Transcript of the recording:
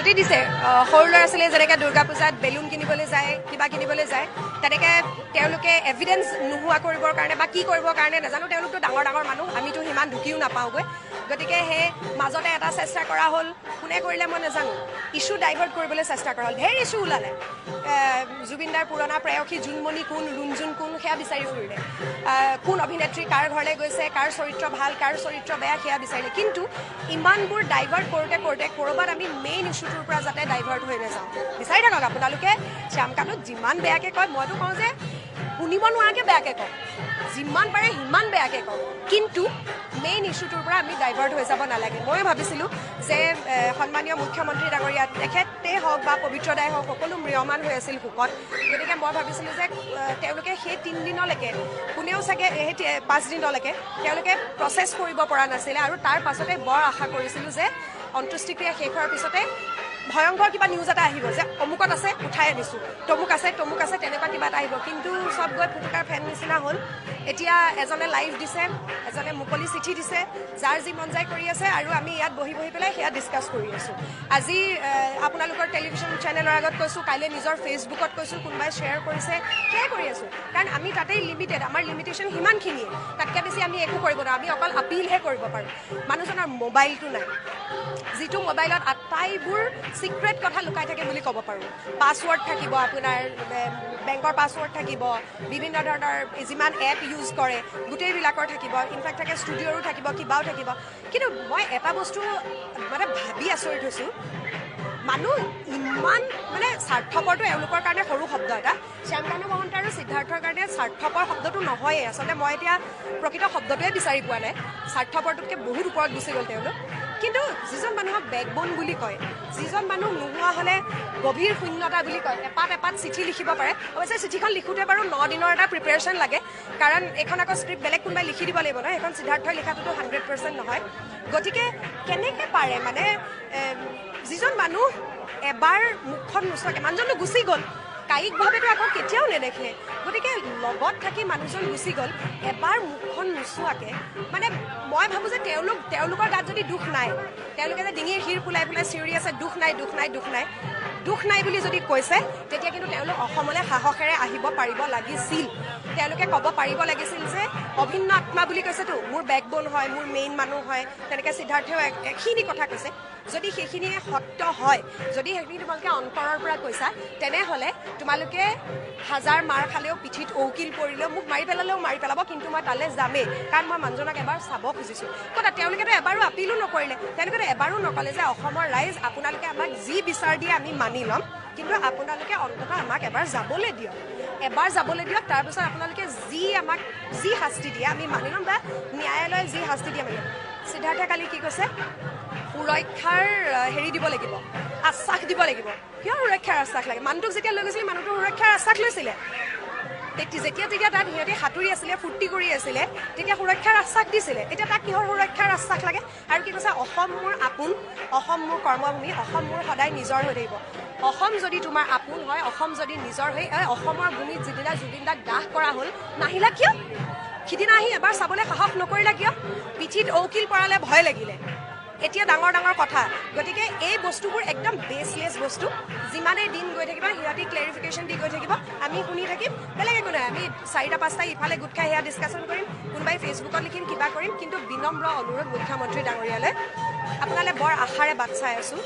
প্ৰতিশ্ৰুতি দিছে সৰু ল'ৰা ছোৱালীয়ে যেনেকৈ দুৰ্গা পূজাত বেলুন কিনিবলৈ যায় কিবা কিনিবলৈ যায় তেনেকৈ তেওঁলোকে এভিডেঞ্চ নোহোৱা কৰিবৰ কাৰণে বা কি কৰিবৰ কাৰণে নাজানো তেওঁলোকতো ডাঙৰ ডাঙৰ মানুহ আমিতো সিমান ঢুকিও নাপাওঁগৈ গতিকে সেই মাজতে এটা চেষ্টা কৰা হ'ল কোনে কৰিলে মই নাজানো ইছ্যু ডাইভাৰ্ট কৰিবলৈ চেষ্টা কৰা হ'ল ঢেৰ ইছ্যু ওলালে জুবিনদাৰ পুৰণা প্ৰেয়সী জোনমণি কোন ৰুণজুন কোন সেয়া বিচাৰি ফুৰিলে কোন অভিনেত্ৰী কাৰ ঘৰলৈ গৈছে কাৰ চৰিত্ৰ ভাল কাৰ চৰিত্ৰ বেয়া সেয়া বিচাৰিলে কিন্তু ইমানবোৰ ডাইভাৰ্ট কৰোঁতে কৰোঁতে ক'ৰবাত আমি মেইন ইছ্যুটোৰ পৰা যাতে ডাইভাৰ্ট হৈ নাযাওঁ বিচাৰি থাকক আপোনালোকে শ্যামকানুক যিমান বেয়াকৈ কয় মইতো কওঁ যে শুনিব নোৱাৰাকৈ বেয়াকৈ কওঁ যিমান পাৰে সিমান বেয়াকৈ কওঁ কিন্তু মেইন ইছ্যুটোৰ পৰা আমি ডাইভাৰ্ট হৈ যাব নালাগে মই ভাবিছিলোঁ যে সন্মানীয় মুখ্যমন্ত্ৰী ডাঙৰীয়া তেখেতেই হওক বা পবিত্ৰদাই হওক সকলো ম্ৰিয়মান হৈ আছিল শোকত গতিকে মই ভাবিছিলোঁ যে তেওঁলোকে সেই 3 দিনলৈকে কোনেও চাগে সেই 5 দিনলৈকে তেওঁলোকে প্ৰচেছ কৰিব পৰা নাছিলে আৰু তাৰ পাছতে বৰ আশা কৰিছিলোঁ যে অন্ত্যেষ্টিক্ৰিয়া শেষ হোৱাৰ পিছতে ভয়ংকৰ কিবা নিউজ এটা আহিব যে অমুকত আছে উঠাই আনিছোঁ তমুক আছে তেনেকুৱা কিবা এটা আহিব কিন্তু চব গৈ ফুটুকাৰ ফেন নিচিনা হ'ল এতিয়া এজনে লাইভ দিছে এজনে মুকলি চিঠি দিছে যাৰ যি মন যায় কৰি আছে আৰু আমি ইয়াত বহি পেলাই সেয়া ডিছকাছ কৰি আছোঁ আজি আপোনালোকৰ টেলিভিশ্যন চেনেলৰ আগত কৈছোঁ কাইলৈ নিজৰ ফেচবুকত কৈছোঁ কোনোবাই শ্বেয়াৰ কৰিছে সেয়াই কৰি আছোঁ কাৰণ আমি তাতেই লিমিটেড আমাৰ লিমিটেশ্যন সিমানখিনিয়ে তাতকৈ বেছি আমি একো কৰিব নোৱাৰোঁ আমি অকল আপিলহে কৰিব পাৰোঁ মানুহজনৰ মোবাইলটো নাই যিটো মোবাইলত আটাইবোৰ সিক্ৰেট কথা লুকাই থাকে বুলি ক'ব পাৰোঁ পাছৱৰ্ড থাকিব আপোনাৰ বেংকৰ পাছৱৰ্ড থাকিব বিভিন্ন ধৰণৰ যিমান এপ ইউজ কৰে গোটেইবিলাকৰ থাকিব ইনফেক্ট থাকে ষ্টুডিঅ'ৰো থাকিব কিবাও থাকিব কিন্তু মই এটা বস্তু মানে ভাবি আচৰিত হৈছোঁ মানুহ ইমান মানে স্বাৰ্থপৰটো এওঁলোকৰ কাৰণে সৰু শব্দ এটা শ্যামকানু মহন্ত আৰু সিদ্ধাৰ্থৰ কাৰণে স্বাৰ্থপৰ শব্দটো নহয়েই আচলতে মই এতিয়া প্ৰকৃত শব্দটোৱে বিচাৰি পোৱা নাই স্বাৰ্থপৰটোতকৈ বহুত ওপৰত গুচি গ'ল তেওঁলোক কিন্তু যিজন মানুহক বেকবোন বুলি কয় যিজন মানুহ নোহোৱা হ'লে গভীৰ শূন্যতা বুলি কয় এপাত চিঠি লিখিব পাৰে অৱশ্যে চিঠিখন লিখোঁতে বাৰু 9 দিনৰ এটা প্ৰিপেৰেশ্যন লাগে কাৰণ এখন আকৌ স্ক্ৰিপ্ট বেলেগ কোনোবাই লিখি দিব লাগিব নহয় এখন সিদ্ধাৰ্থই লিখাটোতো 100% নহয় গতিকে কেনেকৈ পাৰে মানে যিজন মানুহ এবাৰ মুখখন নোচোৱাকৈ মানুহজনটো গুচি গ'ল কায়িকভাৱেতো আকৌ কেতিয়াও নেদেখে গতিকে লগত থাকি মানুহজন গুচি গ'ল এবাৰ মুখখন নোচোৱাকৈ মানে মই ভাবোঁ যে তেওঁলোকৰ গাত যদি দুখ নাই তেওঁলোকে যে ডিঙিৰ শিৰ ফুলাই চিঞৰি আছে দুখ নাই বুলি যদি কৈছে তেতিয়া কিন্তু তেওঁলোক অসমলৈ সাহসেৰে আহিব পাৰিব লাগিছিল তেওঁলোকে ক'ব পাৰিব লাগিছিল যে অভিন্ন আত্মা বুলি কৈছেতো মোৰ বেকবোন হয় মোৰ মেইন মানুহ হয় তেনেকৈ সিদ্ধাৰ্থেও এখিনি কথা কৈছে যদি সেইখিনিয়ে সত্য হয় যদি সেইখিনি তোমালোকে অন্তৰৰ পৰা কৈছা তেনেহ'লে তোমালোকে হাজাৰ মাৰ খালেও পিঠিত ঔকিল পৰিলেও মোক মাৰি পেলালেও মাৰি পেলাব কিন্তু মই তালৈ যামেই কাৰণ মই মানুহজনক এবাৰ চাব খুজিছোঁ কথা তেওঁলোকেতো এবাৰো আপিলো নকৰিলে তেওঁলোকেতো এবাৰো নক'লে যে অসমৰ ৰাইজ আপোনালোকে আমাক যি বিচাৰ দিয়ে আমি মানি ল'ম কিন্তু আপোনালোকে অন্ততঃ আমাক এবাৰ যাবলৈ দিয়ক তাৰপিছত আপোনালোকে যি শাস্তি দিয়ে আমি মানি ল'ম বা ন্যায়ালয়ে যি শাস্তি দিয়ে মানি ল'ম সিদ্ধাৰ্থে কালি কি কৈছে সুৰক্ষাৰ দিব লাগিব আশ্বাস দিব লাগিব কিয় সুৰক্ষাৰ আশ্বাস লাগে মানুহটোক যেতিয়া লৈ গৈছিলে মানুহটোক সুৰক্ষাৰ আশ্বাস লৈছিলে যেতিয়া তাত সিহঁতে সাঁতুৰি আছিলে ফূৰ্তি কৰি আছিলে তেতিয়া সুৰক্ষাৰ আশ্বাস দিছিলে এতিয়া তাক কিহৰ সুৰক্ষাৰ আশ্বাস লাগে আৰু কি কৈছে অসম মোৰ আপোন অসম মোৰ কৰ্মভূমি অসম মোৰ সদায় নিজৰ হৈ থাকিব অসম যদি তোমাৰ আপোন হয় অসম যদি নিজৰ হৈ অসমৰ ভূমিত যিদিনা জুবিনদাক দাহ কৰা হ'ল নাহিলা কিয় সিদিনা আহি এবাৰ চাবলৈ সাহস নকৰিলা কিয় পিঠিত ঔকিল পৰালে ভয় লাগিলে এতিয়া ডাঙৰ কথা গতিকে এই বস্তুবোৰ একদম বেছলেছ বস্তু যিমানেই দিন গৈ থাকিব সিহঁতি ক্লেৰিফিকেশ্যন দি গৈ থাকিব আমি শুনি থাকিম বেলেগ একো নাই আমি 4টা-5টা ইফালে গোট খাই সেয়া ডিছকাশ্যন কৰিম কোনোবাই ফেচবুকত লিখিম কিবা কৰিম কিন্তু বিনম্ৰ অনুৰোধ মুখ্যমন্ত্ৰী ডাঙৰীয়ালৈ আপোনালৈ বৰ আশাৰে বাট চাই আছোঁ